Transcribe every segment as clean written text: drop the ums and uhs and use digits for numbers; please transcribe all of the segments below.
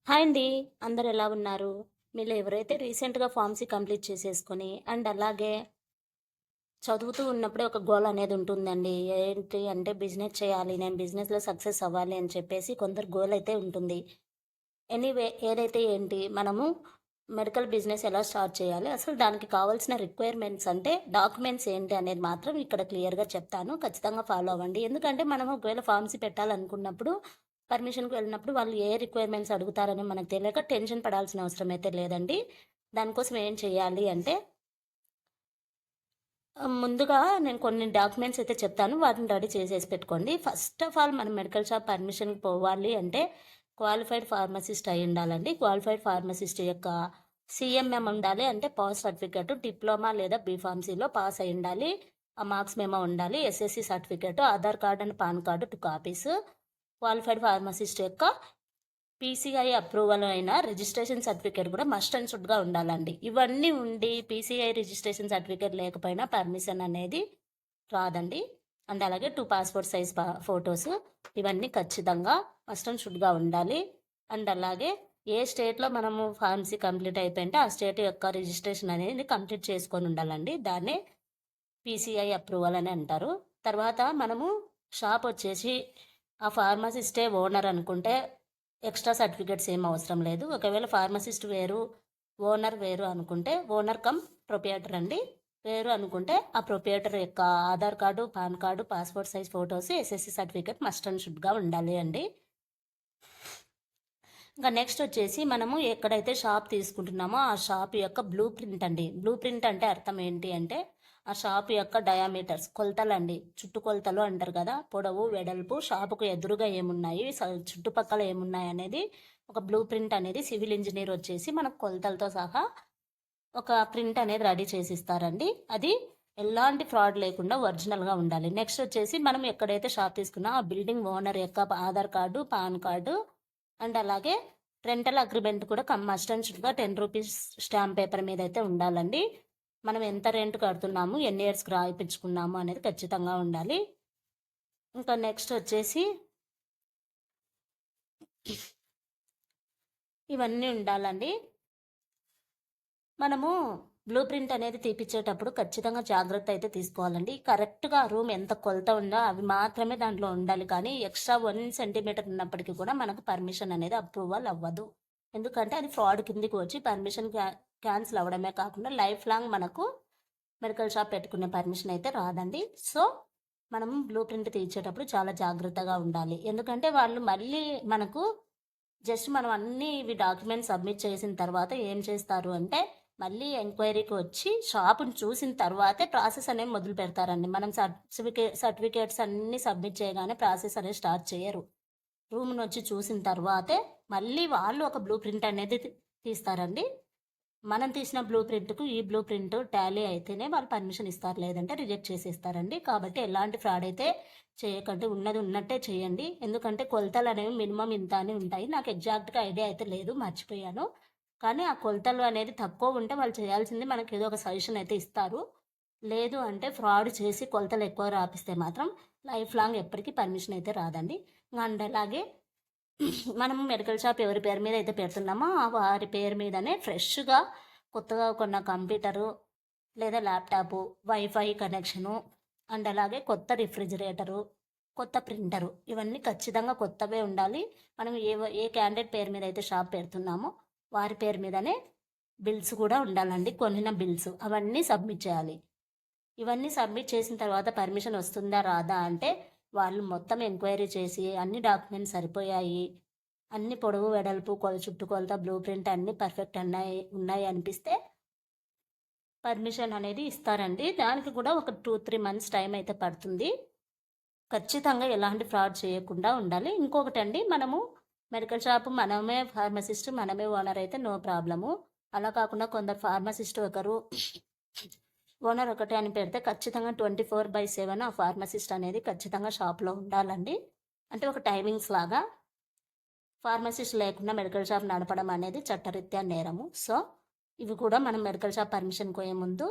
Hi అండి. అందరూ ఎలా ఉన్నారు? మీలో ఎవరైతే రీసెంట్‌గా ఫార్మసీ కంప్లీట్ చేసేసుకొని అండ్ అలాగే చదువుతూ ఉన్నప్పుడే ఒక గోల్ అనేది ఉంటుందండి. ఏంటి అంటే బిజినెస్ చేయాలి. నేను బిజినెస్‌లో సక్సెస్ అవ్వాలి అని చెప్పేసి కొందరు గోల్ అయితే ఉంటుంది. ఎనీవే ఏదైతే ఏంటి మనము మెడికల్ బిజినెస్ ఎలా స్టార్ట్ చేయాలి? అసలు దానికి కావాల్సిన రిక్వైర్మెంట్స్ అంటే డాక్యుమెంట్స్ ఏంటి అనేది మాత్రం ఇక్కడ క్లియర్‌గా చెప్తాను. ఖచ్చితంగా ఫాలో అవ్వండి. ఎందుకంటే మనం ఒకవేళ ఫార్మసీ పెట్టాలనుకున్నప్పుడు పర్మిషన్‌కి వెళ్ళినప్పుడు వాళ్ళు ఏ రిక్వైర్మెంట్స్ అడుగుతారని మనకు తెలియక టెన్షన్ పడాల్సిన అవసరం అయితే లేదండి. దానికోసం ఏం చేయాలి అంటే ముందుగా నేను కొన్ని డాక్యుమెంట్స్ అయితే చెప్తాను. వాటిని రెడీ చేసేసి పెట్టుకోండి. ఫస్ట్ ఆఫ్ ఆల్ మనం మెడికల్ షాప్ పర్మిషన్‌కి పోవాలి అంటే క్వాలిఫైడ్ ఫార్మసిస్ట్ అయ్యుండాలండి. క్వాలిఫైడ్ ఫార్మసిస్ట్ యొక్క సీఎంఎం ఉండాలి. అంటే పాస్ సర్టిఫికేట్, డిప్లొమా లేదా బీఫార్మసీలో పాస్ అయ్యుండాలి. ఆ మార్క్స్ మెమో ఉండాలి. SSC certificate, Aadhaar card and pan card 2 copies. Qualified pharmacist యొక్క పీసీఐ అప్రూవల్ అయిన రిజిస్ట్రేషన్ సర్టిఫికేట్ కూడా మస్ట్ అండ్ షుడ్‌గా ఉండాలండి. ఇవన్నీ ఉండి పీసీఐ రిజిస్ట్రేషన్ సర్టిఫికేట్ లేకపోయినా పర్మిషన్ అనేది రాదండి. అండ్ అలాగే 2 పాస్‌పోర్ట్ సైజ్ ఫోటోస్ ఇవన్నీ ఖచ్చితంగా మస్ట్ అండ్ షుడ్‌గా ఉండాలి. అండ్ అలాగే ఏ స్టేట్‌లో మనము ఫార్మసీ కంప్లీట్ అయిపోయింటే ఆ స్టేట్ యొక్క రిజిస్ట్రేషన్ అనేది కంప్లీట్ చేసుకొని ఉండాలండి. దాన్నే పీసీఐ అప్రూవల్ అని అంటారు. తర్వాత మనము షాప్ వచ్చేసి ఆ ఫార్మసిస్టే ఓనర్ అనుకుంటే ఎక్స్ట్రా సర్టిఫికేట్స్ ఏం అవసరం లేదు. ఒకవేళ ఫార్మసిస్ట్ వేరు, ఓనర్ వేరు అనుకుంటే ఓనర్ కమ్ ప్రొప్రైటర్ అండి. వేరు అనుకుంటే ఆ ప్రొప్రైటర్ యొక్క Aadhaar card, PAN card, passport size photos, SSC certificate must and షుడ్‌గా ఉండాలి అండి. ఇంకా నెక్స్ట్ వచ్చేసి మనము ఎక్కడైతే షాప్ తీసుకుంటున్నామో ఆ షాప్ యొక్క బ్లూ ప్రింట్ అండి. బ్లూ ప్రింట్ అంటే అర్థం ఏంటి అంటే ఆ షాప్ యొక్క డయామీటర్స్ కొలతలండి. చుట్టుకొలతలు అంటారు కదా! పొడవు, వెడల్పు, షాపుకు ఎదురుగా ఏమున్నాయి, చుట్టుపక్కల ఏమున్నాయి అనేది ఒక బ్లూ ప్రింట్ అనేది సివిల్ ఇంజినీర్ వచ్చేసి మనకు కొలతలతో సహా ఒక ప్రింట్ అనేది రెడీ చేసి ఇస్తారండి. అది ఎలాంటి ఫ్రాడ్ లేకుండా ఒరిజినల్‌గా ఉండాలి. నెక్స్ట్ వచ్చేసి మనం ఎక్కడైతే షాప్ తీసుకున్నామో ఆ బిల్డింగ్ ఓనర్ యొక్క Aadhaar card, PAN card and అలాగే రెంటల్ అగ్రిమెంట్ కూడా మస్ట్ అండ్ షుడ్‌గా ₹10 స్టాంప్ పేపర్ మీద అయితే ఉండాలండి. మనం ఎంత రెంట్ కడుతున్నాము, ఎన్ని ఇయర్స్‌కి రాయిపించుకున్నాము అనేది ఖచ్చితంగా ఉండాలి. ఇంకా నెక్స్ట్ వచ్చేసి ఇవన్నీ ఉండాలండి. మనము బ్లూ ప్రింట్ అనేది తీపిచ్చేటప్పుడు ఖచ్చితంగా జాగ్రత్త అయితే తీసుకోవాలండి. కరెక్ట్‌గా ఆ రూమ్ ఎంత కొలత ఉందో అవి మాత్రమే దాంట్లో ఉండాలి. కానీ ఎక్స్ట్రా 1 సెంటీమీటర్ ఉన్నప్పటికీ కూడా మనకు పర్మిషన్ అనేది అప్రూవల్ అవ్వదు. ఎందుకంటే అది ఫ్రాడ్ కిందకి వచ్చి పర్మిషన్ క్యాన్సిల్ అవ్వడమే కాకుండా లైఫ్ లాంగ్ మనకు మెడికల్ షాప్ పెట్టుకునే పర్మిషన్ అయితే రాదండి. సో, మనం బ్లూ ప్రింట్ తీయించేటప్పుడు చాలా జాగ్రత్తగా ఉండాలి. ఎందుకంటే వాళ్ళు మళ్ళీ మనకు జస్ట్ మనం అన్నీ ఇవి డాక్యుమెంట్స్ సబ్మిట్ చేసిన తర్వాత ఏం చేస్తారు అంటే, మళ్ళీ ఎంక్వైరీకి వచ్చి షాపుని చూసిన తర్వాతే ప్రాసెస్ అనేది మొదలు పెడతారండి. మనం సర్టిఫికేట్స్ అన్నీ సబ్మిట్ చేయగానే ప్రాసెస్ అనేది స్టార్ట్ చేయరు. రూమ్‌నొచ్చి చూసిన తర్వాతే మళ్ళీ వాళ్ళు ఒక బ్లూ ప్రింట్ అనేది తీస్తారండి. మనం తీసిన బ్లూ ప్రింట్‌కు ఈ బ్లూ ప్రింట్ టాలీ అయితేనే వాళ్ళు పర్మిషన్ ఇస్తారు. లేదంటే రిజెక్ట్ చేసేస్తారండి. కాబట్టి ఎలాంటి ఫ్రాడ్ అయితే చేయకండి. ఉన్నది ఉన్నట్టే చేయండి. ఎందుకంటే కొలతలనేవి మినిమమ్ ఇంత అని ఉంటాయి. నాకు ఎగ్జాక్ట్‌గా ఐడియా అయితే లేదు. మర్చిపోయాను. కానీ ఆ కొలతలు అనేది తక్కువ ఉంటే వాళ్ళు చేయాల్సింది మనకేదో ఒక సజెషన్ అయితే ఇస్తారు. లేదు అంటే ఫ్రాడ్ చేసి కొలతలు ఎక్కువ రాపిస్తే మాత్రం లైఫ్ లాంగ్ ఎప్పటికి పర్మిషన్ అయితే రాదండి. అండ్ అలాగే మనం మెడికల్ షాప్ ఎవరి పేరు మీద అయితే పెడుతున్నామో ఆ వారి పేరు మీదనే ఫ్రెష్‌గా కొత్తగా కొన్న కంప్యూటరు లేదా ల్యాప్‌టాపు, వైఫై కనెక్షను అండ్ అలాగే కొత్త రిఫ్రిజిరేటరు, కొత్త ప్రింటరు ఇవన్నీ ఖచ్చితంగా కొత్తవే ఉండాలి. మనం ఏ క్యాండిడేట్ పేరు మీద అయితే షాప్ పెడుతున్నామో వారి పేరు మీదనే బిల్స్ కూడా ఉండాలండి. కొనిన బిల్స్ అవన్నీ సబ్మిట్ చేయాలి. ఇవన్నీ సబ్మిట్ చేసిన తర్వాత పర్మిషన్ వస్తుందా? రాదా? అంటే వాళ్ళు మొత్తం ఎంక్వైరీ చేసి అన్ని డాక్యుమెంట్స్ సరిపోయాయి. అన్ని పొడవు, వెడల్పు, చుట్టుకొలత, బ్లూ ప్రింట్ అన్నీ పర్ఫెక్ట్ ఉన్నాయి అనిపిస్తే పర్మిషన్ అనేది ఇస్తారండి. దానికి కూడా ఒక 2, 3 మంత్స్ టైం అయితే పడుతుంది. ఖచ్చితంగా ఎలాంటి ఫ్రాడ్ చేయకుండా ఉండాలి. ఇంకొకటండి మనము మెడికల్ షాప్ మనమే ఫార్మసిస్ట్, మనమే ఓనర్ అయితే నో ప్రాబ్లము. అలా కాకుండా కొందరు ఫార్మసిస్ట్ ఒకరు ఓనర్ ఒకటే అని పెడితే ఖచ్చితంగా 24/7 ఆ ఫార్మసిస్ట్ అనేది ఖచ్చితంగా షాప్‌లో ఉండాలండి. అంటే ఒక టైమింగ్స్ లాగా. ఫార్మసిస్ట్ లేకుండా మెడికల్ షాప్ నడపడం అనేది చట్టరీత్యా నేరము. సో, ఇవి కూడా మనం మెడికల్ షాప్ పర్మిషన్‌కి పోయే ముందు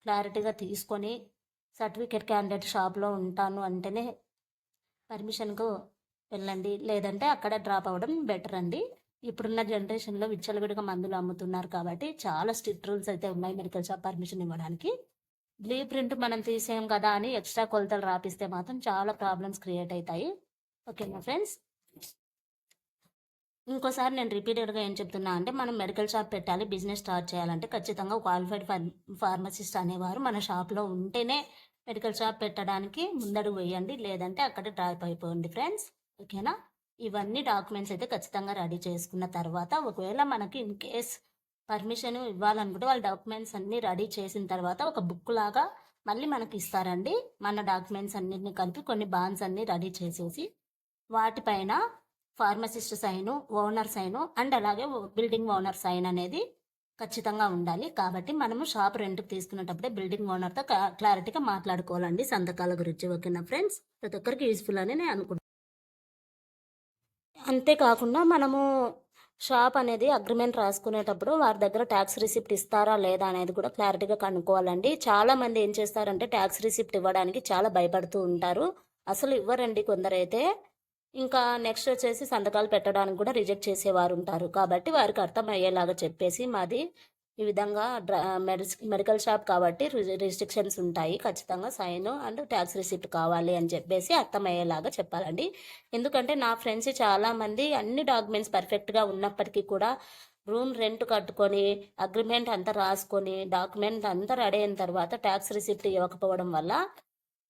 క్లారిటీగా తీసుకొని సర్టిఫికేట్ క్యాండిడేట్ షాప్‌లో ఉంటాను అంటేనే పర్మిషన్‌కు వెళ్ళండి. లేదంటే అక్కడ డ్రాప్ అవ్వడం బెటర్ అండి. ఇప్పుడున్న జనరేషన్లో విచ్చలవిడిగా మందులు అమ్ముతున్నారు కాబట్టి చాలా స్ట్రిక్ట్ రూల్స్ అయితే ఉన్నాయి మెడికల్ షాప్ పర్మిషన్ ఇవ్వడానికి. బ్లూ ప్రింట్ మనం తీసేయం కదా అని ఎక్స్ట్రా కొలతలు రాపిస్తే మాత్రం చాలా ప్రాబ్లమ్స్ క్రియేట్ అవుతాయి. ఓకేనా ఫ్రెండ్స్? ఇంకోసారి నేను రిపీటెడ్గా ఏం చెప్తున్నా అంటే, మనం మెడికల్ షాప్ పెట్టాలి, బిజినెస్ స్టార్ట్ చేయాలంటే ఖచ్చితంగా క్వాలిఫైడ్ ఫార్మసిస్ట్ అనేవారు మన షాప్లో ఉంటేనే మెడికల్ షాప్ పెట్టడానికి ముందడుగు వేయండి, లేదంటే అక్కడ డ్రాప్ అయిపోయింది ఫ్రెండ్స్. ఓకేనా? ఇవన్నీ డాక్యుమెంట్స్ అయితే ఖచ్చితంగా రెడీ చేసుకున్న తర్వాత, ఒకవేళ మనకి ఇన్ కేస్ పర్మిషన్ ఇవ్వాలనుకుంటే వాళ్ళ డాక్యుమెంట్స్ అన్నీ రెడీ చేసిన తర్వాత ఒక బుక్ లాగా మళ్ళీ మనకి ఇస్తారండి. మన డాక్యుమెంట్స్ అన్నిటిని కలిపి కొన్ని బాండ్స్ అన్నీ రెడీ చేసేసి వాటిపైన pharmacist sign, owner sign and అలాగే బిల్డింగ్ ఓనర్ సైన్ అనేది ఖచ్చితంగా ఉండాలి. కాబట్టి మనము షాప్ రెంట్కి తీసుకునేటప్పుడే బిల్డింగ్ ఓనర్తో క్లారిటీగా మాట్లాడుకోవాలండి సంతకాల గురించి. ఓకేనా ఫ్రెండ్స్? ప్రతి ఒక్కరికి యూస్ఫుల్ అని నేను అనుకుంటున్నాను. అంతేకాకుండా మనము షాప్ అనేది అగ్రిమెంట్ రాసుకునేటప్పుడు వారి దగ్గర ట్యాక్స్ రిసిప్ట్ ఇస్తారా లేదా అనేది కూడా క్లారిటీగా కనుక్కోవాలండి. చాలామంది ఏం చేస్తారంటే ట్యాక్స్ రిసిప్ట్ ఇవ్వడానికి చాలా భయపడుతూ ఉంటారు. అసలు ఇవ్వరండి కొందరైతే. ఇంకా నెక్స్ట్ వచ్చేసి సంతకాలు పెట్టడానికి కూడా రిజెక్ట్ చేసేవారు ఉంటారు. కాబట్టి వారికి అర్థమయ్యేలాగా చెప్పేసి, మాది ఈ విధంగా మెడికల్ షాప్ కాబట్టి రిస్ట్రిక్షన్స్ ఉంటాయి, ఖచ్చితంగా సైన్ అండ్ ట్యాక్స్ రిసిప్ట్ కావాలి అని చెప్పేసి అర్థమయ్యేలాగా చెప్పాలండి. ఎందుకంటే నా ఫ్రెండ్స్ చాలామంది అన్ని డాక్యుమెంట్స్ పర్ఫెక్ట్గా ఉన్నప్పటికీ కూడా రూమ్ రెంట్ కట్టుకొని అగ్రిమెంట్ అంతా రాసుకొని డాక్యుమెంట్ అంతా రెడీ అయిన తర్వాత ట్యాక్స్ రిసిప్ట్ ఇవ్వకపోవడం వల్ల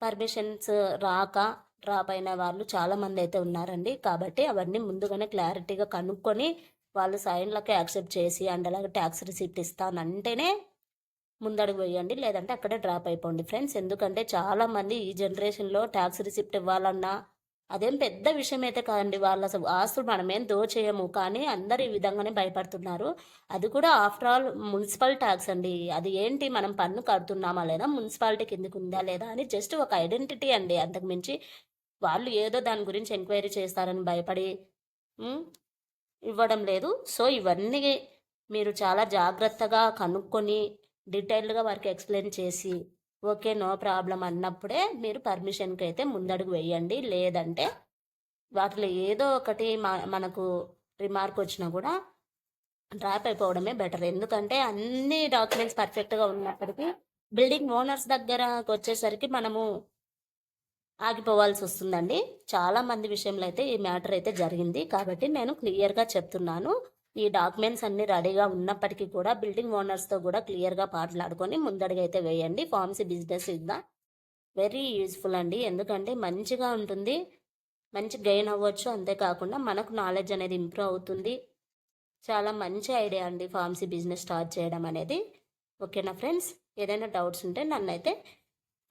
పర్మిషన్స్ రాక డ్రాప్ అయిన వాళ్ళు చాలామంది అయితే ఉన్నారండి. కాబట్టి అవన్నీ ముందుగానే క్లారిటీగా కనుక్కొని వాళ్ళు సైన్లకి యాక్సెప్ట్ చేసి అండ్ అలాగే ట్యాక్స్ రిసిప్ట్ ఇస్తానంటేనే ముందడుగు వేయండి, లేదంటే అక్కడే డ్రాప్ అయిపోండి ఫ్రెండ్స్. ఎందుకంటే చాలామంది ఈ జనరేషన్లో ట్యాక్స్ రిసిప్ట్ ఇవ్వాలన్నా అదేం పెద్ద విషయం అయితే కాదండి. వాళ్ళ ఆస్తులు మనమేం దోచేయము, కానీ అందరు ఈ విధంగానే భయపడుతున్నారు. అది కూడా ఆఫ్టర్ ఆల్ మున్సిపల్ ట్యాక్స్ అండి. అది ఏంటి, మనం పన్ను కడుతున్నామా లేదా, మున్సిపాలిటీ కిందకు ఉందా లేదా అని జస్ట్ ఒక ఐడెంటిటీ అండి. అంతకుమించి వాళ్ళు ఏదో దాని గురించి ఎంక్వైరీ చేస్తారని భయపడి ఇవ్వడం లేదు. సో ఇవన్నీ మీరు చాలా జాగ్రత్తగా కనుక్కొని డీటెయిల్డ్గా వారికి ఎక్స్ప్లెయిన్ చేసి ఓకే నో ప్రాబ్లం అన్నప్పుడే మీరు పర్మిషన్కి అయితే ముందడుగు వేయండి. లేదంటే వాటిలో ఏదో ఒకటి మనకు రిమార్క్ వచ్చినా కూడా డ్రాప్ అయిపోవడమే బెటర్. ఎందుకంటే అన్ని డాక్యుమెంట్స్ పర్ఫెక్ట్గా ఉన్నప్పటికీ బిల్డింగ్ ఓనర్స్ దగ్గరకు వచ్చేసరికి మనము ఆగిపోవాల్సి వస్తుందండి. చాలామంది విషయంలో అయితే ఈ మ్యాటర్ అయితే జరిగింది. కాబట్టి నేను క్లియర్గా చెప్తున్నాను. ఈ డాక్యుమెంట్స్ అన్నీ రెడీగా ఉన్నప్పటికీ కూడా బిల్డింగ్ ఓనర్స్తో కూడా క్లియర్గా మాట్లాడుకొని ముందడుగైతే వేయండి. Pharmacy business is the very useful అండి. ఎందుకంటే మంచిగా ఉంటుంది, మంచి గెయిన్ అవ్వచ్చు. అంతేకాకుండా మనకు నాలెడ్జ్ అనేది ఇంప్రూవ్ అవుతుంది. చాలా మంచి ఐడియా అండి ఫార్మసీ బిజినెస్ స్టార్ట్ చేయడం అనేది. ఓకేనా ఫ్రెండ్స్? ఏదైనా డౌట్స్ ఉంటే నన్నైతే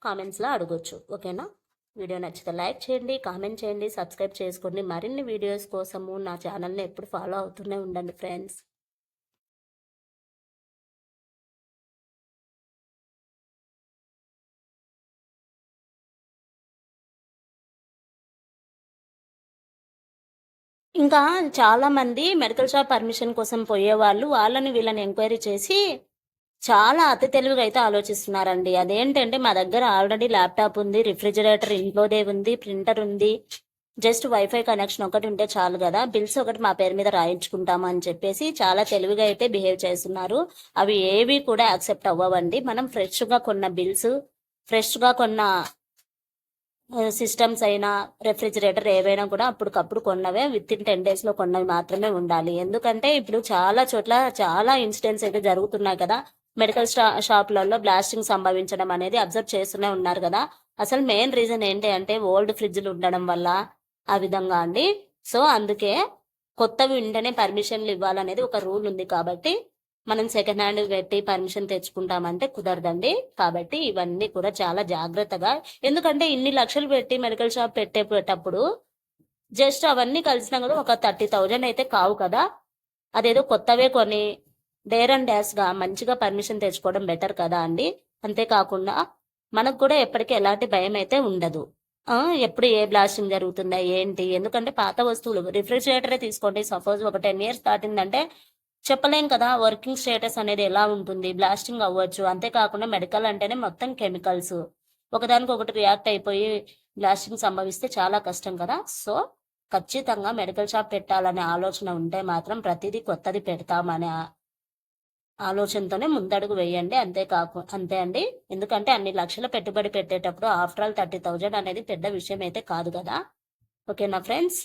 కామెంట్స్లో అడగొచ్చు. ఓకేనా? వీడియో నచ్చితే లైక్ చేయండి, కామెంట్ చేయండి, సబ్స్క్రైబ్ చేసుకోండి. మరిన్ని వీడియోస్ కోసము నా ఛానల్ని ఎప్పుడు ఫాలో అవుతూనే ఉండండి ఫ్రెండ్స్. ఇంకా చాలామంది మెడికల్ షాప్ పర్మిషన్ కోసం పోయేవాళ్ళు వాళ్ళని వీళ్ళని ఎంక్వైరీ చేసి చాలా అతి తెలివిగా అయితే ఆలోచిస్తున్నారండి. అదేంటంటే మా దగ్గర ఆల్రెడీ ల్యాప్టాప్ ఉంది, రిఫ్రిజిరేటర్ ఇంట్లోదే ఉంది, ప్రింటర్ ఉంది, జస్ట్ వైఫై కనెక్షన్ ఒకటి ఉంటే చాలు కదా, బిల్స్ ఒకటి మా పేరు మీద రాయించుకుంటాము అని చెప్పేసి చాలా తెలివిగా అయితే బిహేవ్ చేస్తున్నారు. అవి ఏవి కూడా యాక్సెప్ట్ అవ్వవండి. మనం ఫ్రెష్గా కొన్న బిల్స్, ఫ్రెష్గా కొన్న సిస్టమ్స్ అయినా రెఫ్రిజిరేటర్ ఏవైనా కూడా అప్పటికప్పుడు కొన్నవే, విత్ ఇన్ 10 daysలో కొన్నవి మాత్రమే ఉండాలి. ఎందుకంటే ఇప్పుడు చాలా చోట్ల చాలా ఇన్సిడెంట్స్ అయితే జరుగుతున్నాయి కదా, మెడికల్ షాప్లలో బ్లాస్టింగ్ సంభవించడం అనేది అబ్జర్వ్ చేస్తూనే ఉన్నారు కదా. అసలు మెయిన్ రీజన్ ఏంటి అంటే ఓల్డ్ ఫ్రిడ్జ్లు ఉండడం వల్ల ఆ విధంగా అండి. సో అందుకే కొత్తవి వెంటనే పర్మిషన్లు ఇవ్వాలనేది ఒక రూల్ ఉంది. కాబట్టి మనం సెకండ్ హ్యాండ్ పెట్టి పర్మిషన్ తెచ్చుకుంటామంటే కుదరదండి. కాబట్టి ఇవన్నీ కూడా చాలా జాగ్రత్తగా, ఎందుకంటే ఇన్ని లక్షలు పెట్టి మెడికల్ షాప్ పెట్టేటప్పుడు జస్ట్ అవన్నీ కలిసినా కూడా ఒక 30,000 అయితే కావు కదా. అదేదో కొత్తవే కొని డేర్ అండ్ డాష్గా మంచిగా పర్మిషన్ తెచ్చుకోవడం బెటర్ కదా అండి. అంతేకాకుండా మనకు కూడా ఎప్పటికీ ఎలాంటి భయం అయితే ఉండదు. ఎప్పుడు ఏ బ్లాస్టింగ్ జరుగుతుందా ఏంటి, ఎందుకంటే పాత వస్తువులు రిఫ్రిజిరేటరే తీసుకోండి, సపోజ్ ఒక 10 years దాటిందంటే చెప్పలేం కదా వర్కింగ్ స్టేటస్ అనేది ఎలా ఉంటుంది, బ్లాస్టింగ్ అవ్వచ్చు. అంతేకాకుండా మెడికల్ అంటేనే మొత్తం కెమికల్స్, ఒకదానికి ఒకటి రియాక్ట్ అయిపోయి బ్లాస్టింగ్ సంభవిస్తే చాలా కష్టం కదా. సో ఖచ్చితంగా మెడికల్ షాప్ పెట్టాలనే ఆలోచన ఉంటే మాత్రం ప్రతిదీ కొత్తది పెడతామనే ఆలోచనతోనే ముందడుగు వేయండి. అంతే అండి. ఎందుకంటే అన్ని లక్షల పెట్టుబడి పెట్టేటప్పుడు ఆఫ్టర్ ఆల్ 30,000 అనేది పెద్ద విషయం అయితే కాదు కదా. ఓకేనా ఫ్రెండ్స్?